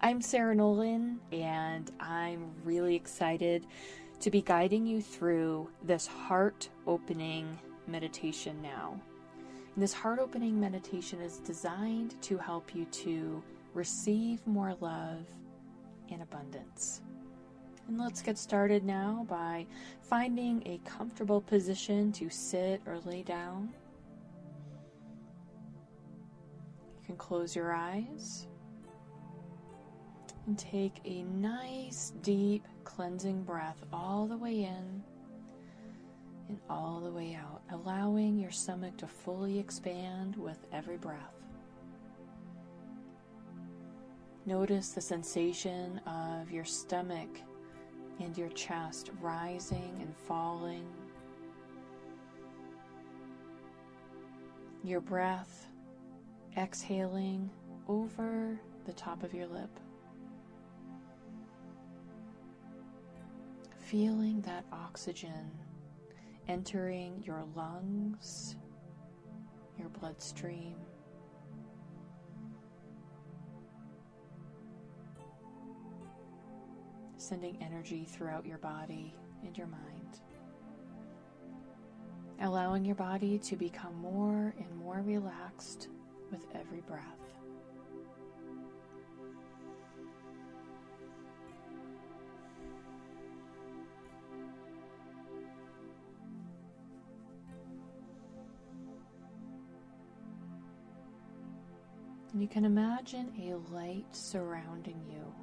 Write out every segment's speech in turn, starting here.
I'm Sarah Nolan, and I'm really excited to be guiding you through this heart-opening meditation now. And this heart-opening meditation is designed to help you to receive more love in abundance. And let's get started now by finding a comfortable position to sit or lay down. You can close your eyes and take a nice, deep, cleansing breath all the way in and all the way out, allowing your stomach to fully expand with every breath. Notice the sensation of your stomach and your chest rising and falling. Your breath exhaling over the top of your lip. Feeling that oxygen entering your lungs, your bloodstream. Sending energy throughout your body and your mind. Allowing your body to become more and more relaxed with every breath. And you can imagine a light surrounding you.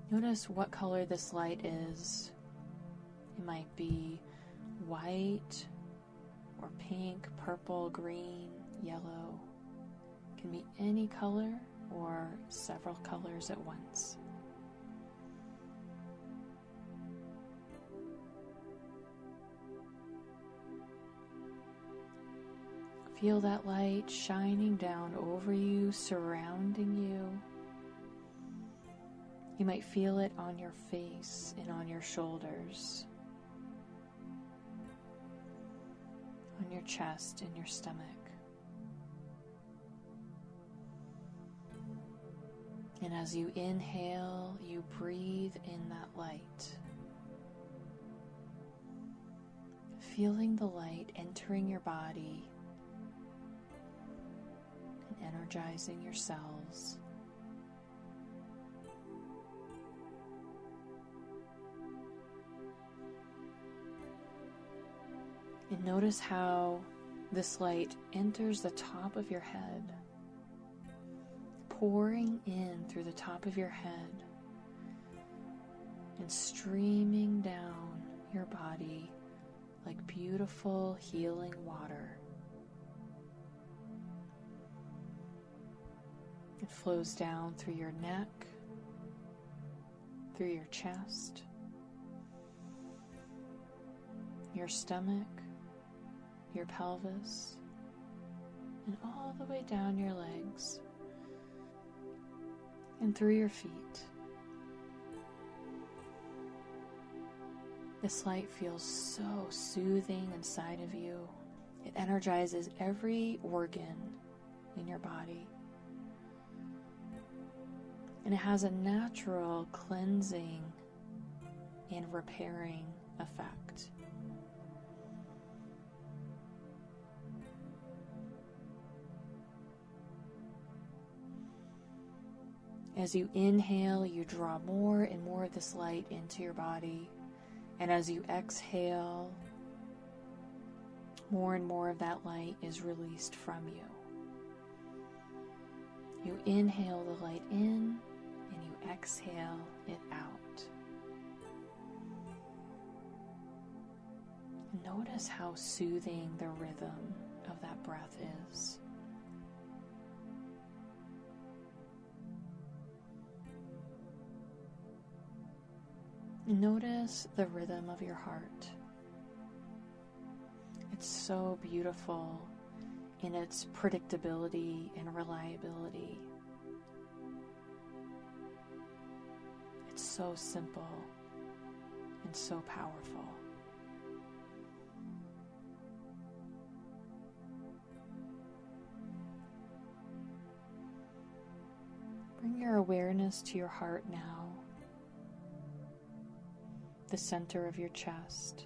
Notice what color this light is. It might be white or pink, purple, green, yellow. It can be any color or several colors at once. Feel that light shining down over you, surrounding you. You might feel it on your face and on your shoulders, on your chest and your stomach. And as you inhale, you breathe in that light, feeling the light entering your body and energizing your cells. And notice how this light enters the top of your head, pouring in through the top of your head and streaming down your body like beautiful healing water. It flows down through your neck, through your chest, your stomach, your pelvis, and all the way down your legs and through your feet. This light feels so soothing inside of you. It energizes every organ in your body. And it has a natural cleansing and repairing effect. As you inhale, you draw more and more of this light into your body. And as you exhale, more and more of that light is released from you. You inhale the light in, and you exhale it out. Notice how soothing the rhythm of that breath is. Notice the rhythm of your heart. It's so beautiful in its predictability and reliability. It's so simple and so powerful. your awareness to your heart now, the center of your chest.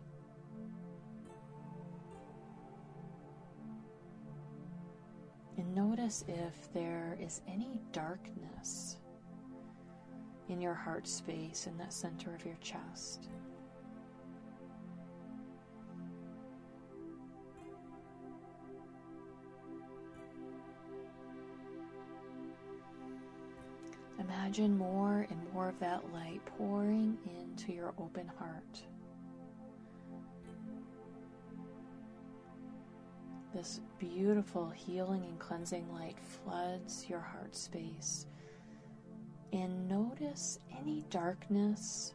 And notice if there is any darkness in your heart space, in that center of your chest. Imagine more and more of that light pouring into your open heart. This beautiful healing and cleansing light floods your heart space. And notice any darkness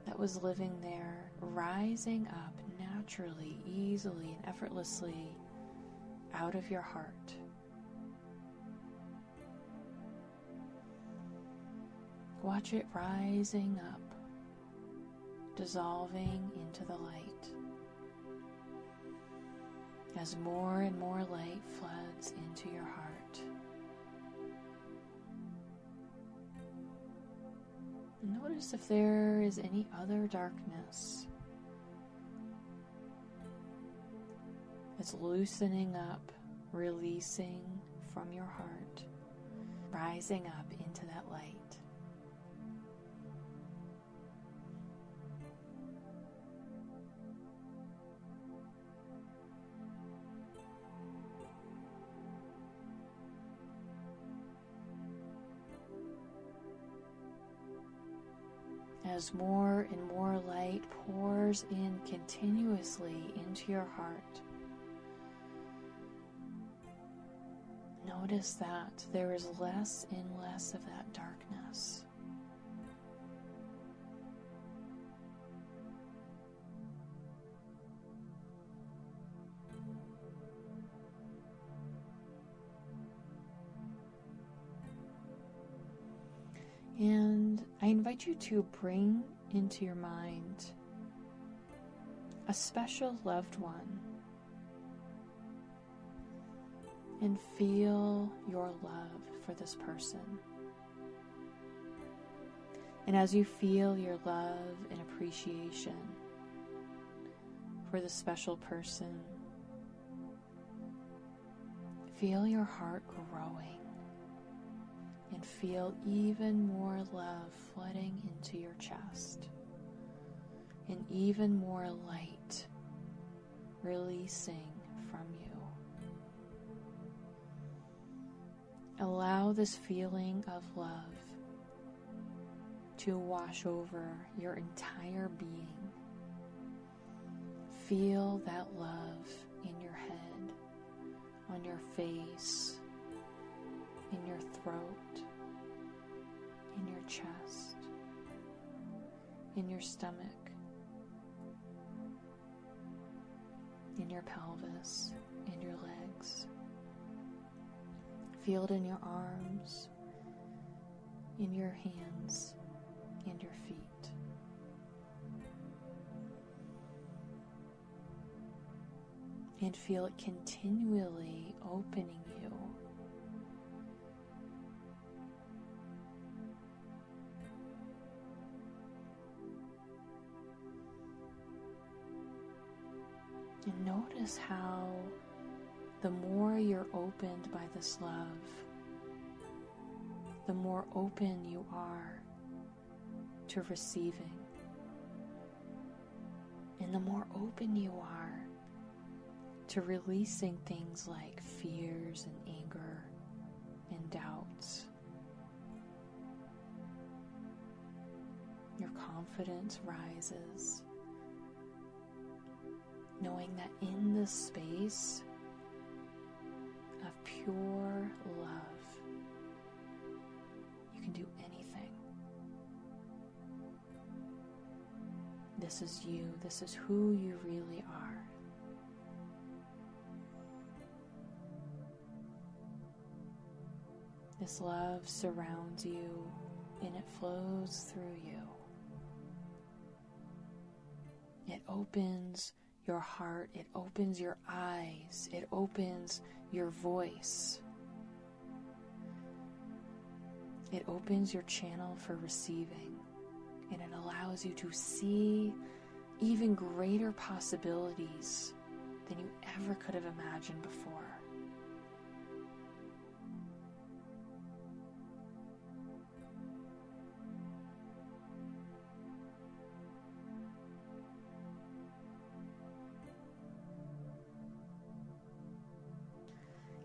that was living there rising up naturally, easily, and effortlessly out of your heart. Watch it rising up, dissolving into the light. As more and more light floods into your heart. Notice if there is any other darkness that's loosening up, releasing from your heart, rising up into that light. As more and more light pours in continuously into your heart, notice that there is less and less of that darkness. And I invite you to bring into your mind a special loved one and feel your love for this person. And as you feel your love and appreciation for this special person, feel your heart growing. And feel even more love flooding into your chest. And even more light releasing from you. Allow this feeling of love to wash over your entire being. Feel that love in your head, on your face, in your throat, in your chest, in your stomach, in your pelvis, in your legs. Feel it in your arms, in your hands, and your feet. And feel it continually opening you. And notice how the more you're opened by this love, the more open you are to receiving. And the more open you are to releasing things like fears and anger and doubts. Your confidence rises, knowing that in this space of pure love, you can do anything. This is you. This is who you really are. This love surrounds you and it flows through you. It opens your heart, it opens your eyes, it opens your voice. It opens your channel for receiving, and it allows you to see even greater possibilities than you ever could have imagined before.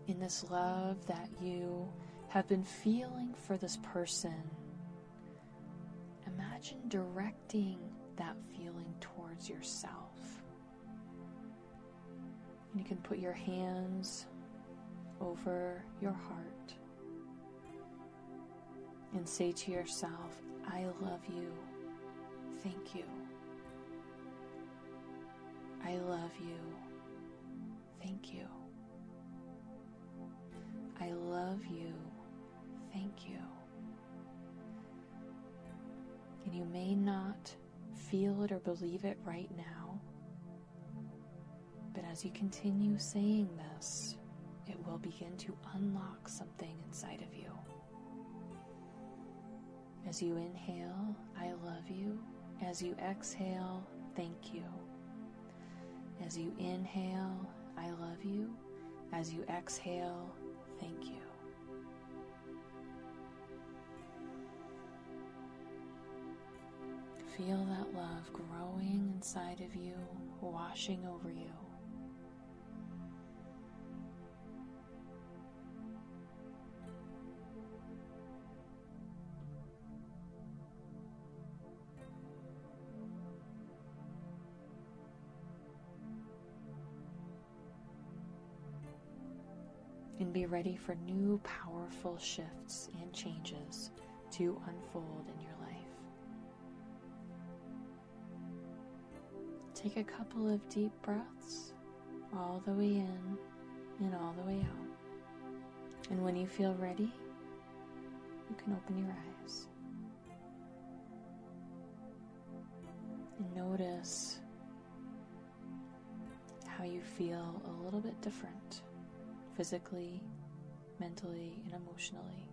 In this love that you have been feeling for this person, imagine directing that feeling towards yourself. And you can put your hands over your heart and say to yourself, I love you. Thank you. I love you. Thank you. I love you. Thank you. And you may not feel it or believe it right now, but as you continue saying this, it will begin to unlock something inside of you. As you inhale, I love you. As you exhale, thank you. As you inhale, I love you. As you exhale, thank you. Feel that love growing inside of you, washing over you. And be ready for new powerful shifts and changes to unfold in your life. Take a couple of deep breaths, all the way in and all the way out. And when you feel ready, you can open your eyes. And notice how you feel a little bit different, physically, mentally, and emotionally.